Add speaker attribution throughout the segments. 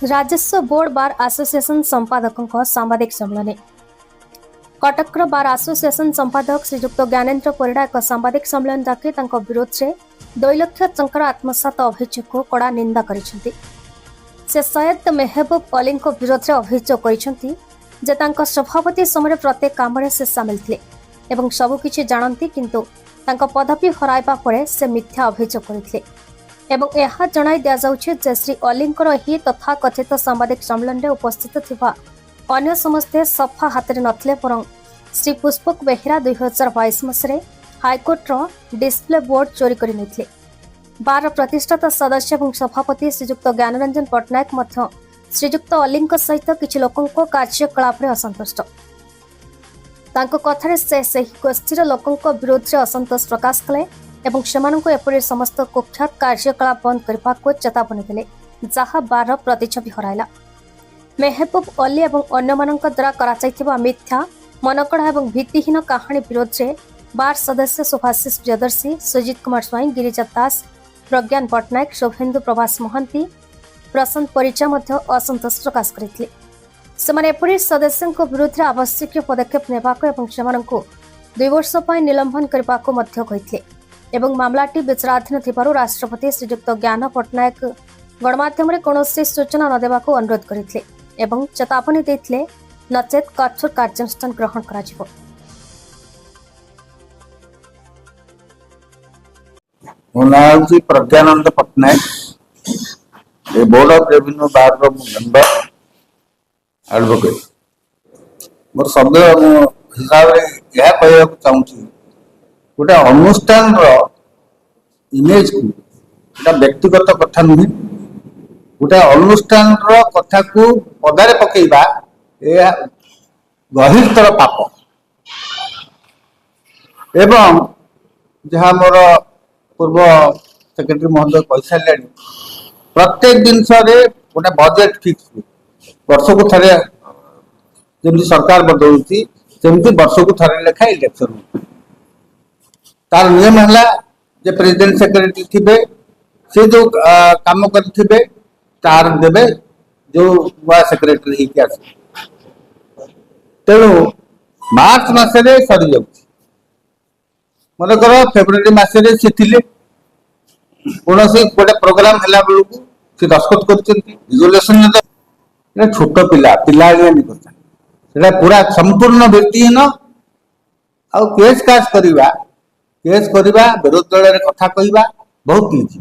Speaker 1: राजस्व board bar association संपादकों सांबादिक सम्मेलन Cuttack bar association संपादक श्रीजुक्त ज्ञानेन्द्र परिड़ा एक सांबादिक सम्मेलन डाकी विरोध में 2 लाख टंकार आत्मसात अभियोग को कड़ा निंदा करिसेंती। से सैयद मेहबूब अली विरोध में अभियोग कर सभापति समय प्रत्येक काम से सामिल थे एवं सबकिछि जानती किंतु पदवी हराइबा परे से मिथ्या अभियोग करथिले एवं यह जणाई दिया जाउछि जे श्री अलींकर ही तथा कथित सांबादिक सम्मेलन में उपस्थित थिबा अन्य समस्ते सफा हाथ में नथिले परं श्री पुष्पक बेहेरा 2022 मसरे हाईकोर्ट डिस्प्ले बोर्ड चोरी कर नहीं बार प्रतिष्ठाता सदस्य और सभापति श्रीजुक्त ज्ञानरंजन पट्टनायक मध्य श्रीजुक्त अली सहित किछि लोकंको कार्यकलाप रे असंतुष्ट कथार से गोष्ठीर लोकों विरोध में असंतोष प्रकाश कले एवं सेमानंको एपरि समस्त कुख्यात कार्यकलाप बंद करने को चेतावनी देले जहाँ बार प्रतिच्छवि हराइला। मेहबूब अली एवं अन्य मानक द्वारा करा मिथ्या मनकड़ा एवं भित्तिहीन कहानी विरोध में बार सदस्य सुभाषिष प्रियदर्शी सुजित कुमार स्वाई गिरिजा दास प्रज्ञान पट्टनायक शुभेन्दु प्रभास महंती प्रशांत परिचा मध्य असंतोष प्रकाश करथिले। सेमाने एपरि सदस्यों विरुद्ध में आवश्यक पदक्षेप नेबाको एवं सेमानंको 2 वर्ष पय निलंबन करबाको मध्य कहिथिले एवं मामलाटी विचाराधीन थिबारु राष्ट्रपति श्रीजुक्त ज्ञान पट्टनायक गणमाध्यम रे कौनसी सूचना न देबाको अनुरोध करथिले एवं चेतावनी देथिले नचेत कठोर कार्यानुष्ठान ग्रहण कराजिबो।
Speaker 2: मोनाजी Pragyananda Pattanaik board of revenue bar member advocate मोर शब्द हिसाब रे यह कहया चाहूची गोटे अनुष्ठान इमेज को गोटे व्यक्तिगत कथा नुहे गोटे अनुष्ठान कथा को पदारे पकेबा गहिरतर पाप एवं जहाँ मोर पूर्व सेक्रेटरी महोदय कही सारे प्रत्येक जिनस गोटे बजेट फिक्स वर्ष को थे जमी सरकार बदलुची सेमती वर्ष को थे लेखा इलेक्शन तार नियम है जे प्रेसिडेंट सेक्रेटरी थे से जो काम करते तार देवे जो नुआ सेक्रेटरी आस तेणु मार्च मसरे सरी जा मनकर फेब्रुआरी मसरे सी कौन गोटे प्रोग्राम है बेलू सी दस्खत कर छोट पिला पिला पूरा संपूर्ण भित्तिहीन आउ केस कास करवा विरोध दल कथा कहवा बहुत किसी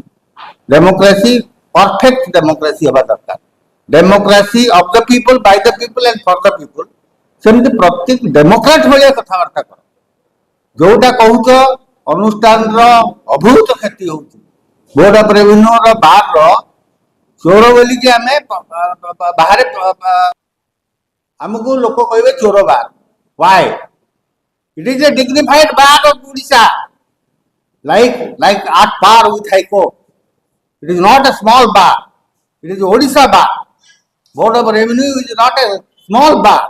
Speaker 2: डेमोक्रेसी परफेक्ट डेमोक्रेसी हवा दरकार democracy of the people by the people and for the people सेमती प्रत्येक डेमोक्रेट भाया कथबार्ता कर जोटा कहूच अनुष्ठान अभूत क्षति हो बोर्ड ऑफ रेवेन्यू बार चोर बोली कि आम बाहर आमको लोक कहे चोर bar why it is a dignified bar of Odisha like at par with High Court. It is not a small bar. It is Odisha bar. Board of Revenue is not a small bar.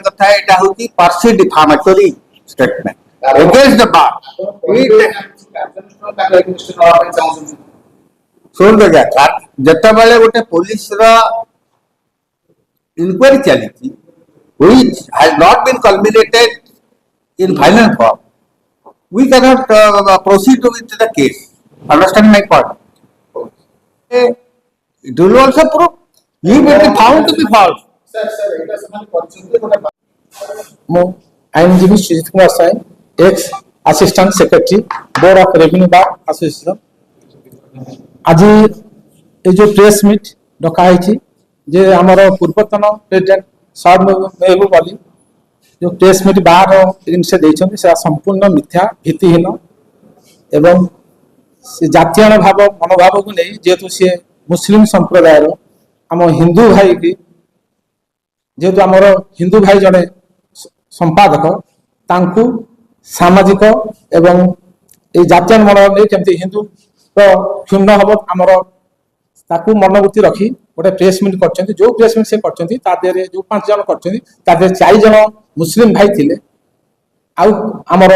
Speaker 2: कथा एटा होती पर्सी defamatory statement against the bar सुन दे गया जत्ता बेले गोटे police रा inquiry चली which has not been culminated in final form we cannot proceed with the case. Understand my point? It will also prove he will be found to be false.
Speaker 3: आईनजीवी Sujit Kumar Sai ex assistant secretary board of revenue bar association आज ये जो press meet डकाई जे आमर पूर्वतन president sir मेहबूब अली जो press meet बाहर से देते संपूर्ण मिथ्या भित्तिहीन एवं जातीय भाव मनोभाव को नहीं जेहेतु सी मुस्लिम संप्रदाय आम हिंदू भाई की जेहेतु आमर हिंदू भाई जड़े संपादक तांकु सामाजिक एवं ये जातीय मनोभाव नहीं केमती हिंदू क्षुण्ण हम आमर ताकू मनोवृत्ति रखी गोटे प्रेस मीट कर जो प्रेस मीट से कर जो 5 जन कर 4 जन मुस्लिम भाई थे आमर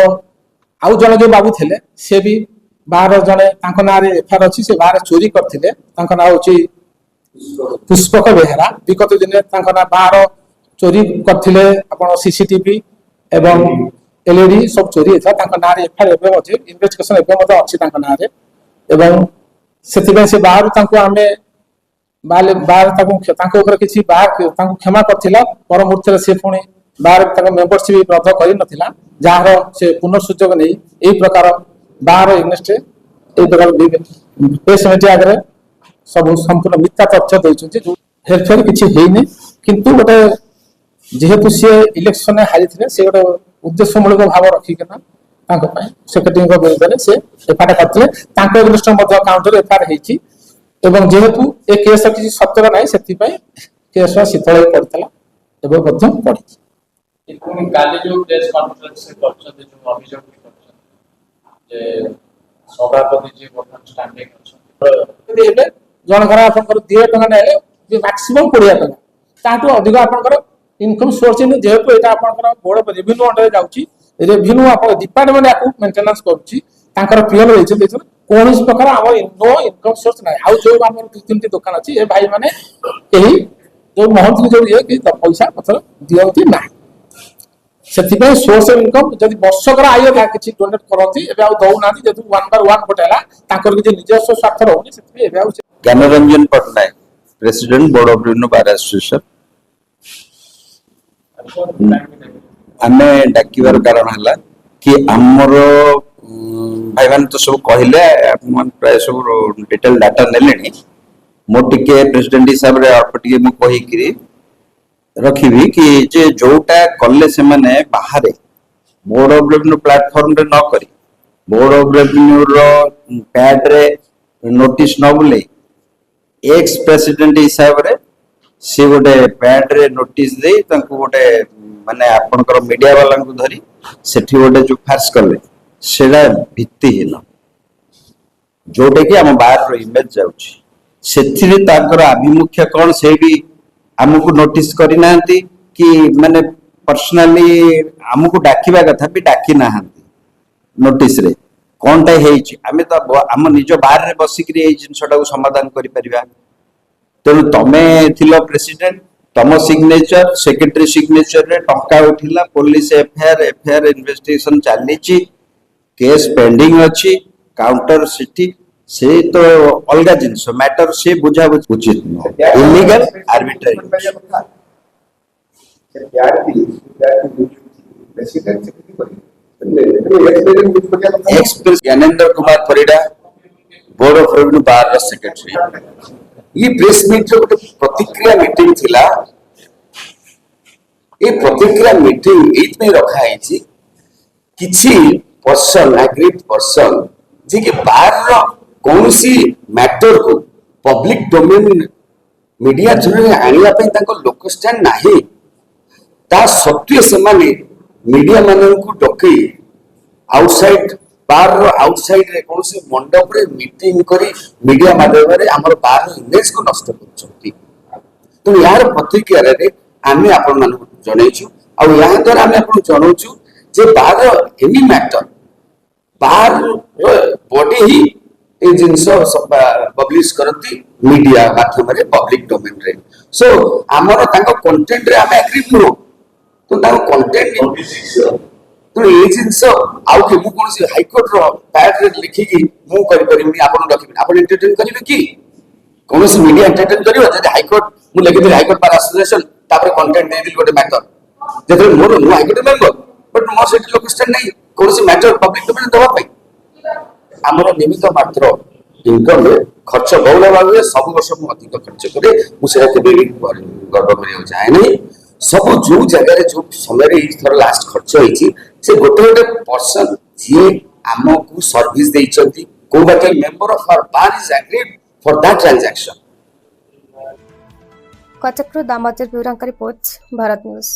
Speaker 3: आउ जन जो बाबू थे सी भी बाहर जड़े ना एफआईआर अच्छी से बाहर चोरी करते ना हूँ पुष्पक बेहेरा विगत दिन बाहर चोरी करथिले आपण सीसीटीवी एवं एलईडी सब चोरी होता ना एफआईआर इन्वेस्टिगेशन अच्छी ना एवं से बाहर आमे बाहर किसी बाहर क्षमा करथिला पर मुहूर्त से पुणी बाहर मेंबरशिप रद्द कर नथिला जार से पुनर्सुजोग नहीं यही प्रकार बाहर इन्वेस्ट प्रेस मीडिया आगे सब संपूर्ण मिथ्या तथ्य देउछन्ति जो हेरफेर किछि हेइने किंतु गोटे जेहेतु सी इलेक्शन हारी थे से गोटे उद्देश्यमूलक भाव रखिकिना सेक्रेटरी विरुद्ध से एफआईआर करथिले तांको एग्नेस्ट मध्ये काउंटर एफआईआर हेछि एवं जेहेतु ए केस किछि सत्यर नै सेति पय केस शीतल पड़तला एवं मध्ये पड़ी
Speaker 4: पुणी काली जो प्रेस कॉन्फ्रेंस से करछते जो अभियोग करछन जे सभापति जी वर्तमान स्टैंडिंग अछि
Speaker 3: जनकर आपंकर 2 टका ना मैक्सिमम 20 टका ताटू अधिक आपंकर इनकम सोर्स जेहेतु एटा आपंकर बोर्ड रेवेन्यू अंडर जाउची रेवेन्यू आप डिपार्टमेंट याकू मेंटेनेंस करूची तांकर पीएल रहिছে देखो कोनोस प्रकार हम नो इनकम सोर्स ना आउ जो हमर 2-3 दुकान अछि ए भाई माने एही जो महंतरी जो ये कि पैसा पत्र दियंती ना सेतिबे सोर्स ऑफ इनकम जदि वर्षकर आय था किछि डोनेट करंती एबे आ दउ नाती जेतु 1 बाय 1 बटेला तांकर कि निजस्व स्वार्थ रहउनी सेतिबे एबे आ
Speaker 2: Gyanranjan Patnaik president board of revenue bar association आमे डाकिबार कारण हला कि हमर भाई मान तो सब कहले अपन प्राय सब डिटेल डाटा नेलेनी मो टिके प्रेसिडेंट हिसाब रे अल्प टिके मु कहि कि रखिबी कि जे जोटा कले से माने बाहर बोर्ड ऑफ रेवेन्यू प्लेटफॉर्म रे न करी बोर्ड ऑफ रेवेन्यू रो पैड रे नोटिस न बुले एक्स प्रेसिडेंट हिसाब रे से गोटे पैड रे नोटिस दे तांको गोटे माने आपनकर मीडिया वाला को धरी सेठी गोटे जो फार्स करले सेडा भित्तिहीन जोटे कि हम बाहर रो इमेज जाउची सेथिरे तांकर अभिमुख्य कोन से भी हमको नोटिस करी नांती कि माने पर्सनली हमको डाकिबा कथा भी डाकी नांती नोटिस रे कोनटा हेछि आमे तो हम निज बाहर रे बसिकरी ए जिंसटा को समाधान करि परिबा तेनु तमे थिलो प्रेसिडेंट तम सिग्नेचर सेक्रेटरी सिग्नेचर रे टंका उठिला पुलिस एफआईआर इन्वेस्टिगेशन चालीची केस पेंडिंग अछि काउंटर सिटी से तो अलगा जिंस मैटर से बुझा उचित illegal arbitrary express Gyanendra Kumar Parida board of revenue bar secretary ये प्रेस मीट रो प्रतिक्रिया मीटिंग थिला ए प्रतिक्रिया मीटिंग एत में रखा है छी किछि पर्सन एग्रीड पर्सन जे के बार रो कोनसी मैटर को पब्लिक डोमेन मीडिया जने आनिया पे ताको लोक स्टैंड नाही ता सत्य से माने मीडिया मानन को डके आउटसाइड बार रो आउटसाइड रे कोनसी मंडप रे मीटिंग करी मीडिया माध्यम रे हमर बार रो इमेज को नष्ट करछथि तो यार प्रतिक्रिया रे आमे आपन मान जणैछु आ या द्वारा आमे आपन जणौछु जे बार एनी मैटर बार बॉडी ही ए जिंस पब्लिश करती मीडिया माध्यम रे पब्लिक डोमेन रे सो हमर ताको कंटेंट रे हम एग्री करू तो ताको कंटेंट तो ए जिंस आउ के मु कोनसी हाई कोर्ट रो पैड रे लिखि कि मु करि परिबनी आपन रखिबी आपन एंटरटेन करिवे कि कोनसी मीडिया एंटरटेन करिवे जे हाई कोर्ट मु लिखि दे हाई कोर्ट बार एसोसिएशन तापर कंटेंट दे दिल गोटे मैटर जे मोर मु high court member but more set लोक स्टैंड नहीं कोनसी मैटर पब्लिक डोमेन दवा पई हमर निमित्त मात्र इनकम रे खर्च बहुल भाव सब वर्ष मु अधिक खर्च करे मु से केबे गर्व करियो चाहे नहीं सब जो जगह रे जो समय रे थर लास्ट खर्च होईची से गोटे गोटे पर्सन जे हमकु सर्विस देइचंती को बाटे member of our bar is agreed for that transaction
Speaker 1: कटकरू Damodar bureau report Bharat news.